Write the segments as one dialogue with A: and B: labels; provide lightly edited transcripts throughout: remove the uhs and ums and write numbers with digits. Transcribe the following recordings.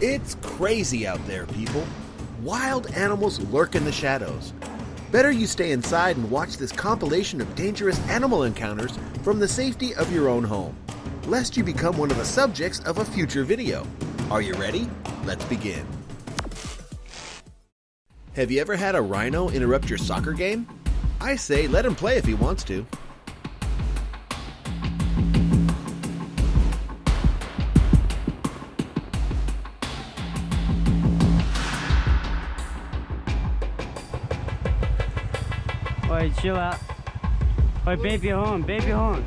A: It's crazy out there, people. Wild animals lurk in the shadows. Better you stay inside and watch this compilation of dangerous animal encounters from the safety of your own home, lest you become one of the subjects of a future video. Are you ready? Let's begin. Have you ever had a rhino interrupt your soccer game? I say let him play if he wants to.
B: Oi, chill out. Oi, baby horn, baby horn.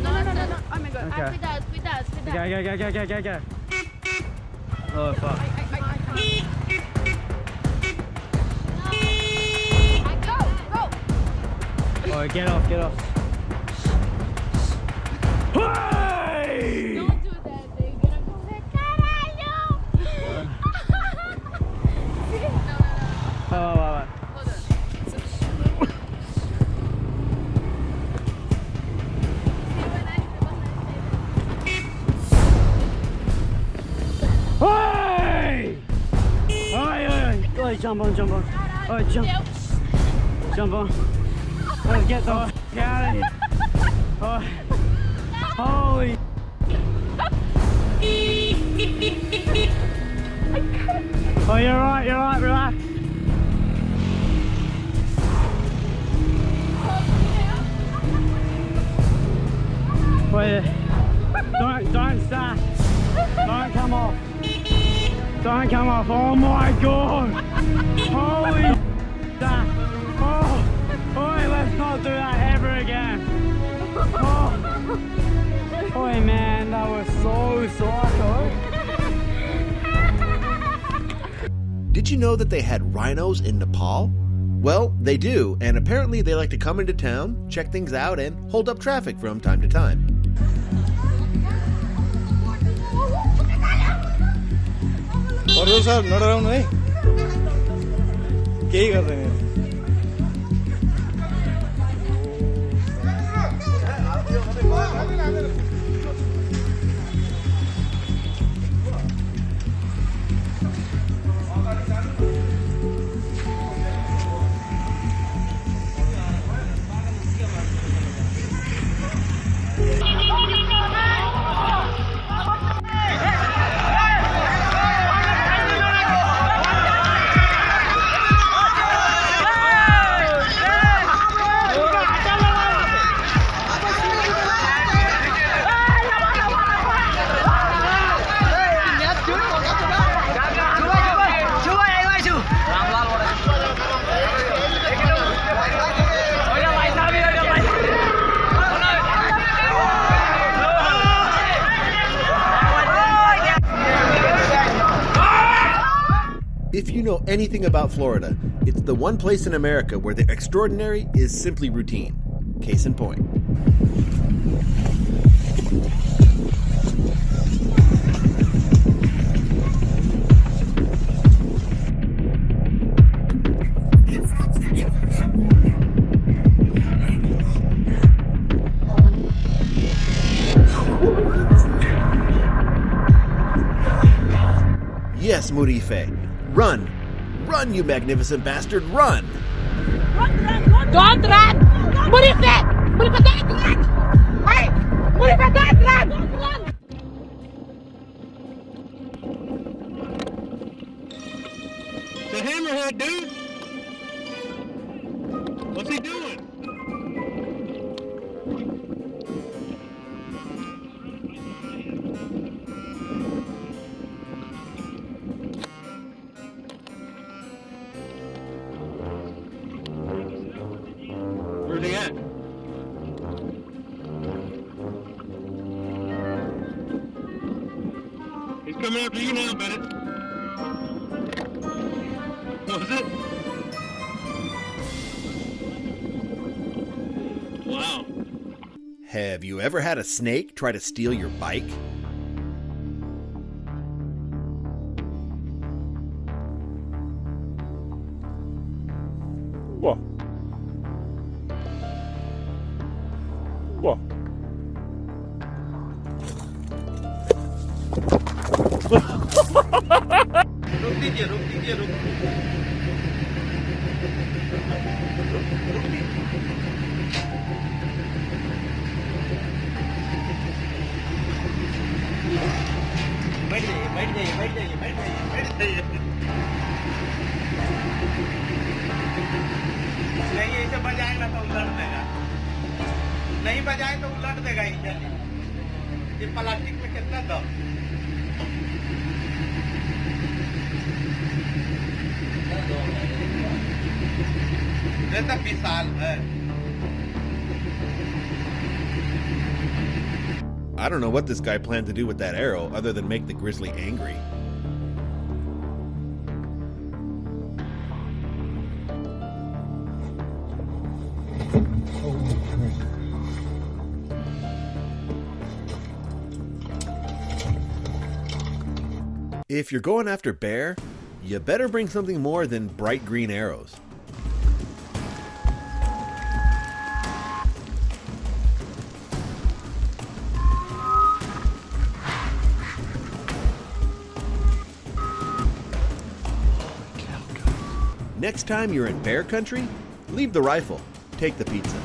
C: No. Oh my god.
B: Okay.
C: Cuidado.
B: Go. Oh, fuck.
C: Go.
B: Oi, get off. Hey!
C: Don't do that, they're gonna go back. Caralho! No.
B: Oh,
C: Hold on.
B: Hey! Oi, jump on. Oi, jump on. Let's get the f*** out of here. Oh, holy. Oh, you're right, relax. Wait, don't start. Don't come off. Oh my god. Holy stop. Oh, let's not do that ever again. Oh, man, that was so psycho.
A: Did you know that they had rhinos in Nepal? Well, they do, and apparently they like to come into town, check things out, and hold up traffic from time to time.
D: Burrow sir, not around me. क्या कर रहे हैं?
A: If you know anything about Florida, it's the one place in America where the extraordinary is simply routine. Case in point. Yes, Murife. Run! Run, you magnificent bastard, run!
C: Don't run! Murife! Murife, don't run! Hey! Murife, don't run! Don't run!
D: It's a hammerhead, dude. What's he doing? Where's he at? He's coming after you now, Bennett. What was it? Wow.
A: Have you ever had a snake try to steal your bike?
D: Whoa. Whoa.
E: रुक दीजिए रुक दीजिए रुक बैठ जाइए बैठ जाइए बैठ जाइए बैठ जाइए बैठ जाइए नहीं ऐसे बजाएगा तो उलट देगा नहीं बजाए तो उलट देगा ये प्लास्टिक में कितना दम विशाल है
A: I don't know what this guy planned to do with that arrow other than make the grizzly angry. If you're going after bear, you better bring something more than bright green arrows. Next time you're in bear country, leave the rifle, take the pizza.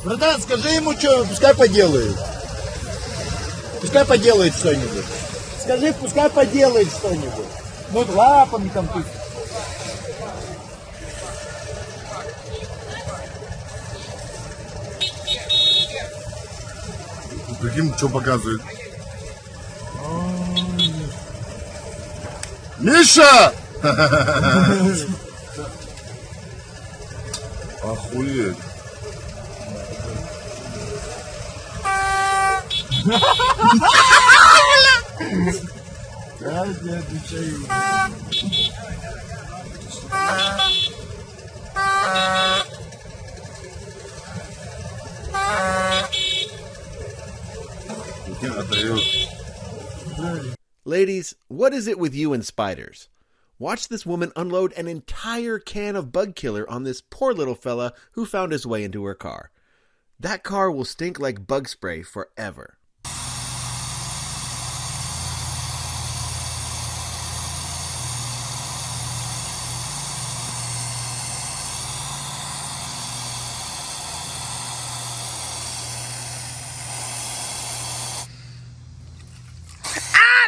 F: Братан, скажи ему что, пускай поделает. Пускай поделает что-нибудь. Скажи, пускай поделает что-нибудь. Ну, лапами там тут.
G: Прикинь, что показывает. Миша! Охуеть.
F: Я не отвечаю.
A: Ladies, what is it with you and spiders? Watch this woman unload an entire can of bug killer on this poor little fella who found his way into her car. That car will stink like bug spray forever.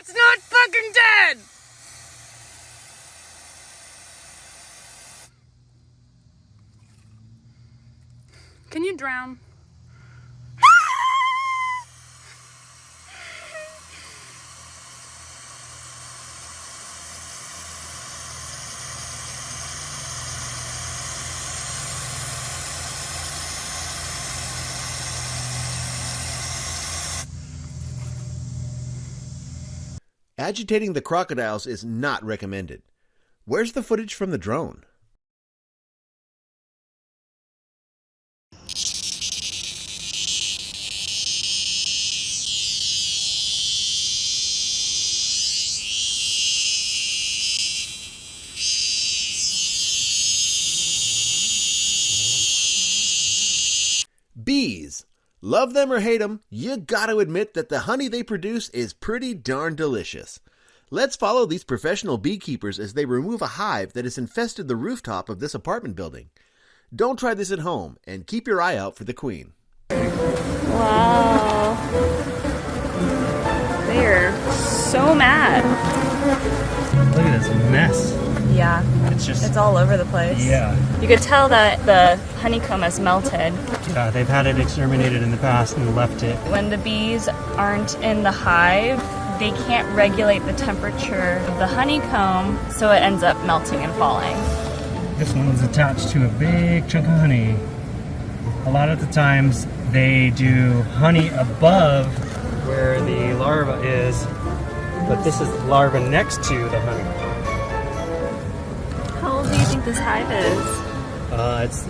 C: It's not fucking dead! Can you drown?
A: Agitating the crocodiles is not recommended. Where's the footage from the drone? Bees. Love them or hate them, you gotta admit that the honey they produce is pretty darn delicious. Let's follow these professional beekeepers as they remove a hive that has infested the rooftop of this apartment building. Don't try this at home, and keep your eye out for the queen.
H: Wow. They're so mad.
B: Look at this mess.
H: Yeah. It's all over the place.
B: Yeah.
H: You could tell that the honeycomb has melted.
B: Yeah, they've had it exterminated in the past and left it.
H: When the bees aren't in the hive, they can't regulate the temperature of the honeycomb, so it ends up melting and falling.
B: This one's attached to a big chunk of honey. A lot of the times they do honey above where the larva is, but this is the larva next to the honey.
H: How old do you think this hive is?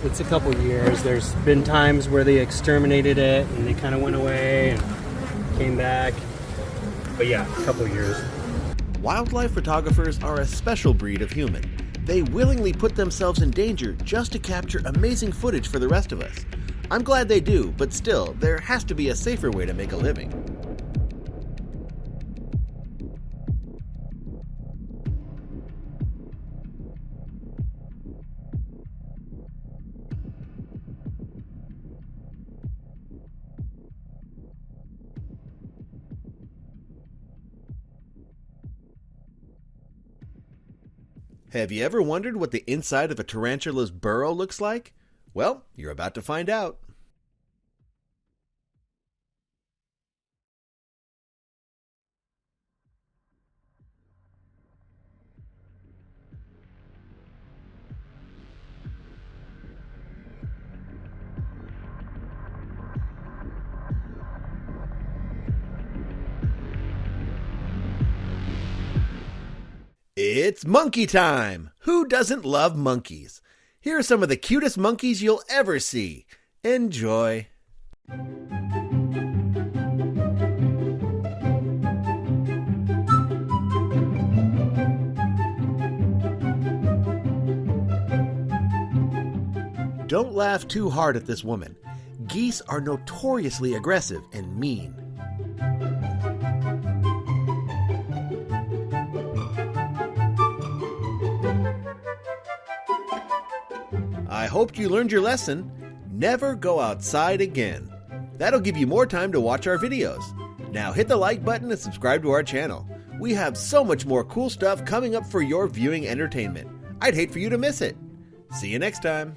B: It's a couple years. There's been times where they exterminated it and they kind of went away and came back. But yeah, a couple years.
A: Wildlife photographers are a special breed of human. They willingly put themselves in danger just to capture amazing footage for the rest of us. I'm glad they do, but still, there has to be a safer way to make a living. Have you ever wondered what the inside of a tarantula's burrow looks like? Well, you're about to find out. It's monkey time! Who doesn't love monkeys? Here are some of the cutest monkeys you'll ever see. Enjoy! Don't laugh too hard at this woman. Geese are notoriously aggressive and mean. I hoped you learned your lesson. Never go outside again. That'll give you more time to watch our videos. Now hit the like button and subscribe to our channel. We have so much more cool stuff coming up for your viewing entertainment. I'd hate for you to miss it. See you next time.